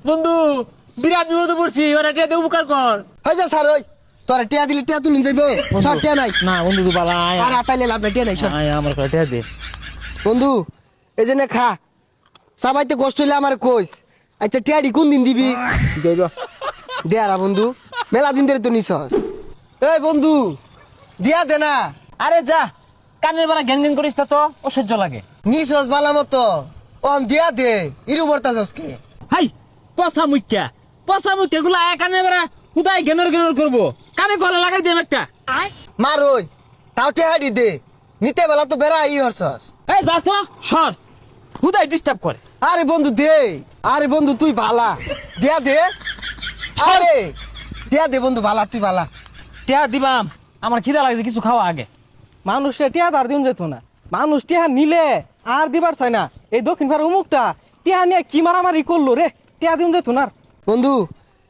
বন্ধু বিরাট বিপদে পড়ছি, ওরা টিয়া দিয়ে উপকার কর। হয়ে যা স্যার ওই তোরা টিয়া দিলে টিয়া তুলুন যাইব সব টিয়া নাই না বন্ধু তুই বালা আয় আর আতাইলে লাভ নাই টিয়া নাই সব আয় আমার কাছে টিয়া দে। বন্ধু এই যে নে খা সবাইতে কষ্ট হইলে আমার কইস। আচ্ছা টিয়াডি কোন দিন দিবি দেয়ারা বন্ধু মেলা দিন ধরে তো নিছস। এই বন্ধু দিয়া দে না। আরে যা কানের বাড়া ঘ্যান ঘ্যান করিস তা তো অসহ্য লাগে। নিছস বালা মতো অন দিয়া দে ইরু বর্তাছস কে। হাই পচা মুখ্যা গুলা আয় কানের বাড়া কোথায় ঘেনর করবো, কানে গলা লাগাই দিম একটা। মার ওই তাও টিয়াডি দে নিতে বেলা তো বেড়া ই হরছস। এই যা তো সর, কোথায় ডিস্টার্ব করে। আরে বন্ধু দে, আরে বন্ধু তুই ভালা দিয়া দে, আরে দিয়া দে বন্ধু ভালা তুই ভালা। টিয়া দিবাম, আমার খিদা লাগছে কিছু খাওয়া আগে। মানুষে টিয়া আর দিন যেত না, মানুষ টিয়া নিলে আর দিবার চাই না। এই দক্ষিণ ভারত অমুকটা টিয়া নিয়ে কি মারামারি করলো রে, টিয়া দিন যেত না। বন্ধু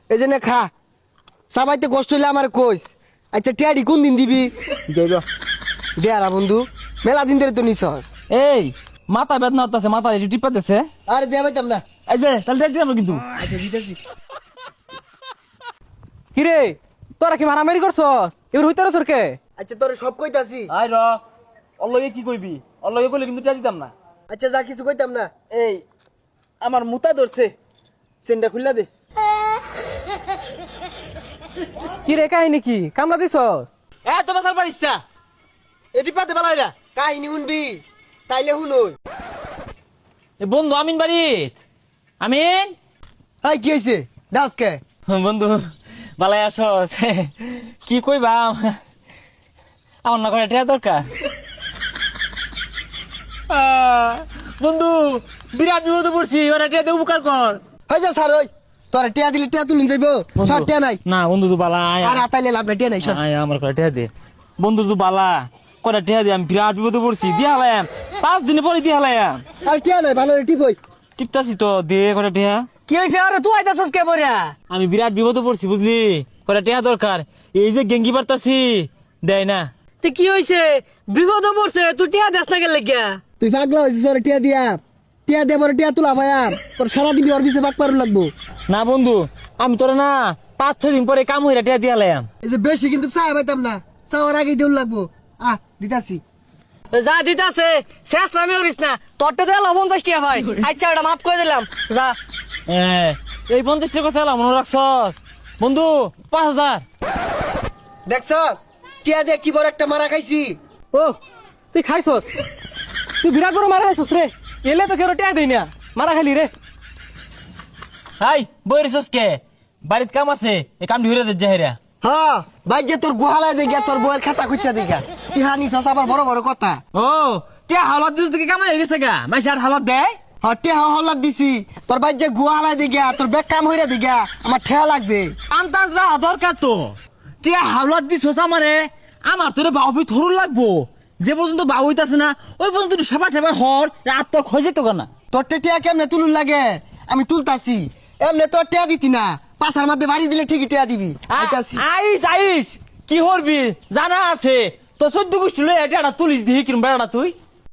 এই যে নে খা সবাইতে কষ্ট হইলে আমার কইস। আচ্ছা টিয়াডি কোন দিন দিবি দেয়ারা বন্ধু মেলা দিন ধরে তো নিছস। এই মাথা বেদনা হচ্ছে, মাথা টিপা দিছে। আরে দেয়া পাইতাম না। এই যে তাহলে রেড দিলাম কিন্তু। আচ্ছা দিতেছি। কিরে তোরা কি মারামারি করছস এবার হইতে রসর কে? আচ্ছা তোরে সব কইতাছি। আই র অল্লগে কি কইবি, অল্লগে কইলে কিন্তু টিয়া দিতাম না। আচ্ছা যা কিছু কইতাম না। এই আমার মুতা ধরছে, চেনটা খুললা দে। কিরে কাহিনী কি কামলা দিছস? এ তো বাসার পারিস না, এটি পাতে বেলাইরা। কাহিনী শুনবি তাইলে শুনই। এ বন্ধু আমিন বাড়িত। আমিন হাই কি হইছে ডাসকে? বন্ধু বালাই আসস, কি কইবা আমার না করে টিয়া দরকার। বন্ধু বিরাট বিপদে পড়ছি, ওরা টিয়া দিয়ে উপকার কর। হয়ে যা স্যার ওই তোরা টিয়া দিলে টিয়া তুলুন যাইব সব টিয়া নাই না বন্ধু তুই বালা আয় আর আতাইলে লাভ নাই টিয়া নাই সব। আয় আমার করে টিয়া দে। বন্ধু তুই বালা করে টিয়া দে, আমি বিরাট বিপদে পড়ছি, দিয়ে হালাম 5 দিন পরে দিয়ে হালাম। আর টিয়া নাই ভালো টিপ হই। টিপতাছি তো দে করে টিয়া। কি হয়েছে আরে তুই আইতাছস কে বরিয়া? আমি বিরাট বিপদে পড়ছি বুঝলি, করে টিয়া দরকার। এই যে গেঙ্গি পারতাছি দেয় না। তে কি হয়েছে? বিপদ পড়ছে তুই টিয়া দেশ না গেলে গিয়া? তুই পাগলা হইছিস ওরে টিয়া দিয়া টিয়া দে বড় টিয়া তুলা ভাইয়া তোর সারাদিন ওর পিছে পাক পারু লাগবো। না বন্ধু আমি তোরা না 5-6 দিন পরে কাম হইরা টিয়া দিয়ে হালাম। এই যে বেশি কিন্তু চা পাইতাম না, চাওয়ার আগে দেউল লাগবো। দিতাছি। যা দিতাছে শেষ নামে করিস না, তোরটা দে 50 টিয়া ভাই। আচ্ছা ওটা মাফ করে দিলাম যা। এই 50 টাকা কথা মনে রাখছস বন্ধু, 5000। দেখছস টিয়া দিয়ে কি বড় একটা মারা খাইছি। ও তুই খাইছস, তুই বিরাট বড় মারা খাইছস রে। এলে তো কেউ টিয়া দেই না, মারা খাইলি রে। হাই বইরিছস কে? বাড়িত কাম আছে, এই কাম ধরে দে জাহেরা। হ্যাঁ ভাই যে তোর গোহালায় দিগা তোর বউয়ের খাতা খুঁজা দিগা ইহানি ছস আবার বড় বড় কথা। ও টিয়া হালত দিস দিকে কামাই হয়ে গেছে গা, মাইসার হালত দেয়। টিয়া হল্লার দিছি তোর ভাই যে গোহালায় দিগা তোর বেগ কাম হইরা দিগা আমার ঠেয়া লাগছে। আন্তাজ রা দরকার তো, টিয়া হালত দিছস আমারে, আমার তোরে বাউবি থরুর লাগবো। যে পর্যন্ত বাউ হইতাছে না ওই পর্যন্ত তুই সেবা ঠেবা হর, রাত তোর খোঁজে তো না। তোর টিয়া কেমনে তুলুন লাগে আমি তুলতাছি, এমনি তোর টিয়া দিতি না, পাছার মধ্যে বাড়ি দিলে ঠিকই টিয়া দিবি। আইতাছি। আইস কি হরবি জানা আছে তো 14 গোষ্ঠী লয়ে এটা তুলিস দিহি কিরম বেড়া তুই।